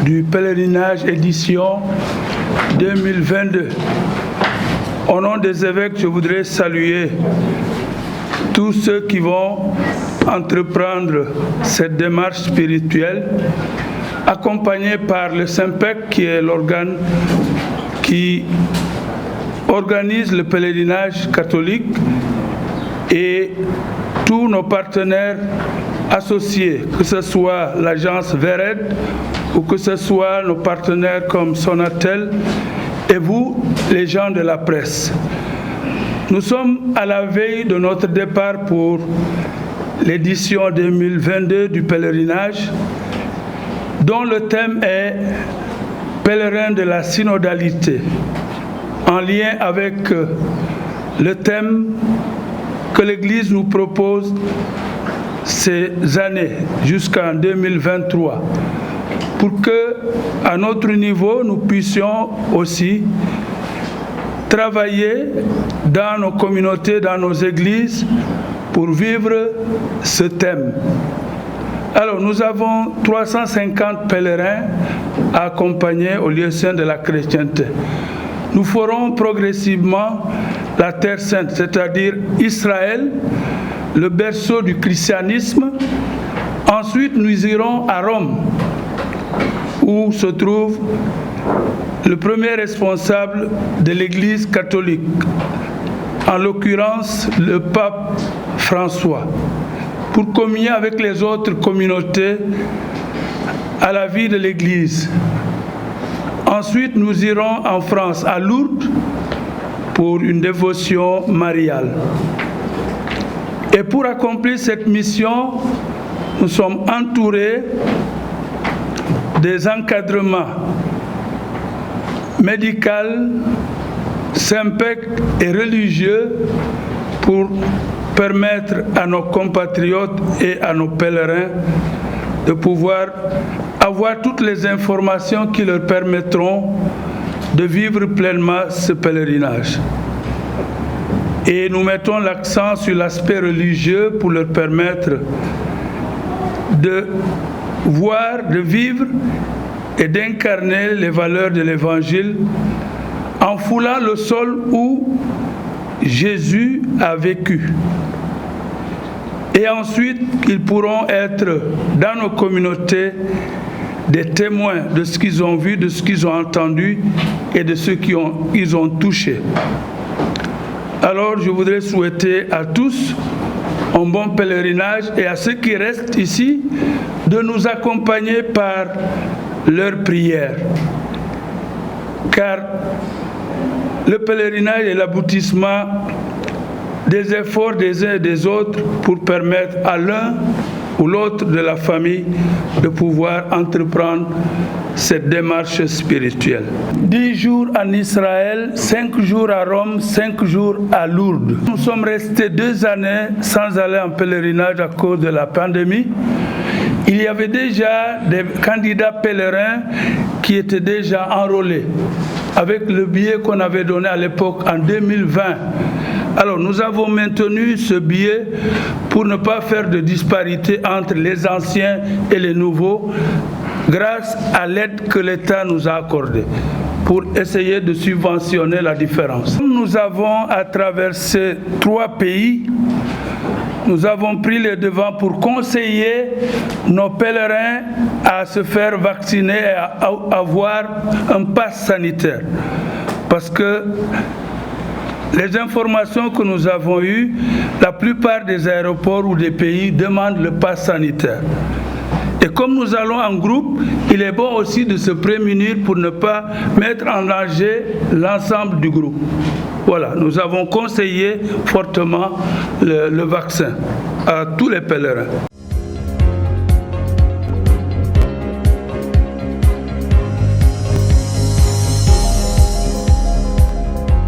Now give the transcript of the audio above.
du pèlerinage édition 2022. Au nom des évêques, je voudrais saluer tous ceux qui vont entreprendre cette démarche spirituelle, accompagnés par le SYMPEC, qui est l'organe qui organise le pèlerinage catholique, et tous nos partenaires associés, que ce soit l'agence VERED ou que ce soit nos partenaires comme Sonatel et vous, les gens de la presse. Nous sommes à la veille de notre départ pour l'édition 2022 du pèlerinage, dont le thème est « Pèlerin de la synodalité », en lien avec le thème que l'Église nous propose ces années jusqu'en 2023, pour que, à notre niveau, nous puissions aussi travailler dans nos communautés, dans nos églises, pour vivre ce thème. Alors, nous avons 350 pèlerins à accompagner au lieu saint de la chrétienté. Nous ferons progressivement la Terre Sainte, c'est-à-dire Israël, le berceau du christianisme. Ensuite, nous irons à Rome, où se trouve le premier responsable de l'Église catholique, en l'occurrence le pape François, pour communier avec les autres communautés à la vie de l'Église. Ensuite, nous irons en France, à Lourdes, pour une dévotion mariale. Et pour accomplir cette mission, nous sommes entourés des encadrements médicaux, SYMPEC et religieux pour permettre à nos compatriotes et à nos pèlerins de pouvoir avoir toutes les informations qui leur permettront de vivre pleinement ce pèlerinage. Et nous mettons l'accent sur l'aspect religieux pour leur permettre de voir, de vivre et d'incarner les valeurs de l'Évangile en foulant le sol où Jésus a vécu. Et ensuite, ils pourront être dans nos communautés des témoins de ce qu'ils ont vu, de ce qu'ils ont entendu et de ce qu'ils ont touché. Alors, je voudrais souhaiter à tous un bon pèlerinage et à ceux qui restent ici de nous accompagner par leur prière. Car le pèlerinage est l'aboutissement des efforts des uns et des autres pour permettre à l'un ou l'autre de la famille de pouvoir entreprendre cette démarche spirituelle. 10 jours en Israël, 5 jours à Rome, 5 jours à Lourdes. Nous sommes restés 2 années sans aller en pèlerinage à cause de la pandémie. Il y avait déjà des candidats pèlerins qui étaient déjà enrôlés avec le billet qu'on avait donné à l'époque en 2020. Alors nous avons maintenu ce billet pour ne pas faire de disparité entre les anciens et les nouveaux grâce à l'aide que l'État nous a accordée pour essayer de subventionner la différence. Nous avons à traverser 3 pays. Nous avons pris les devants pour conseiller nos pèlerins à se faire vacciner et à avoir un pass sanitaire. Parce que les informations que nous avons eues, la plupart des aéroports ou des pays demandent le pass sanitaire. Et comme nous allons en groupe, il est bon aussi de se prémunir pour ne pas mettre en danger l'ensemble du groupe. Voilà, nous avons conseillé fortement le vaccin à tous les pèlerins.